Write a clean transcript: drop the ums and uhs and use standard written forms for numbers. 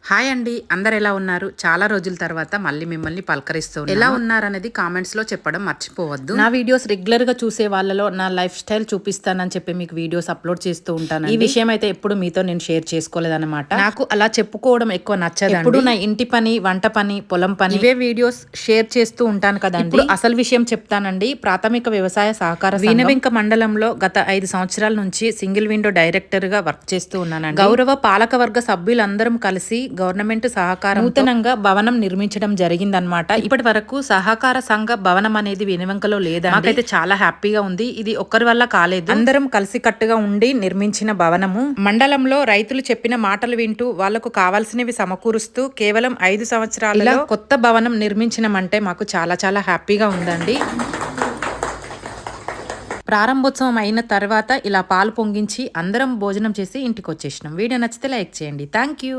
Hi అండి, అందరు ఎలా ఉన్నారు? చాలా రోజుల తర్వాత మళ్ళీ మిమ్మల్ని పలకరిస్తూ ఎలా ఉన్నారనేది కామెంట్స్ లో చెప్పడం మర్చిపోవద్దు. నా వీడియోస్ రెగ్యులర్ గా చూసే వాళ్ళలో నా లైఫ్ స్టైల్ చూపిస్తానని చెప్పి మీకు వీడియోస్ అప్లోడ్ చేస్తూ ఉంటాను. ఈ విషయం అయితే ఎప్పుడు మీతో నేను షేర్ చేసుకోలేదన్నమాట. నాకు అలా చెప్పుకోవడం ఎక్కువ నచ్చదు. ఎప్పుడు నా ఇంటి పని, వంట పని, పొలం పని ఇవే వీడియోస్ షేర్ చేస్తూ ఉంటాను కదండి. ఇప్పుడు అసలు విషయం చెప్తానండి. ప్రాథమిక వ్యవసాయ సహకార వీనవెంక మండలంలో గత 5 సంవత్సరాల నుంచి సింగిల్ విండో డైరెక్టర్ గా వర్క్ చేస్తూ ఉన్నానండి. గౌరవ పాలకవర్గ సభ్యులందరం కలిసి గవర్నమెంట్ సహకారం నూతనంగా భవనం నిర్మించడం జరిగిందనమాట. ఇప్పటి వరకు సహకార సంఘ భవనం అనేది వినవంకలో లేదా. నాకైతే చాలా హ్యాపీగా ఉంది. ఇది ఒక్కరి వల్ల కాలేదు, అందరం కలిసి కట్టుగా ఉండి నిర్మించిన భవనము. మండలంలో రైతులు చెప్పిన మాటలు వింటూ వాళ్లకు కావాల్సినవి సమకూరుస్తూ కేవలం 5 సంవత్సరాలలో కొత్త భవనం నిర్మించినమంటే మాకు చాలా చాలా హ్యాపీగా ఉందండి. ప్రారంభోత్సవం అయిన తర్వాత ఇలా పాలు పొంగించి అందరం భోజనం చేసి ఇంటికి వచ్చేసినాం. వీడియో నచ్చితే లైక్ చేయండి. Thank you.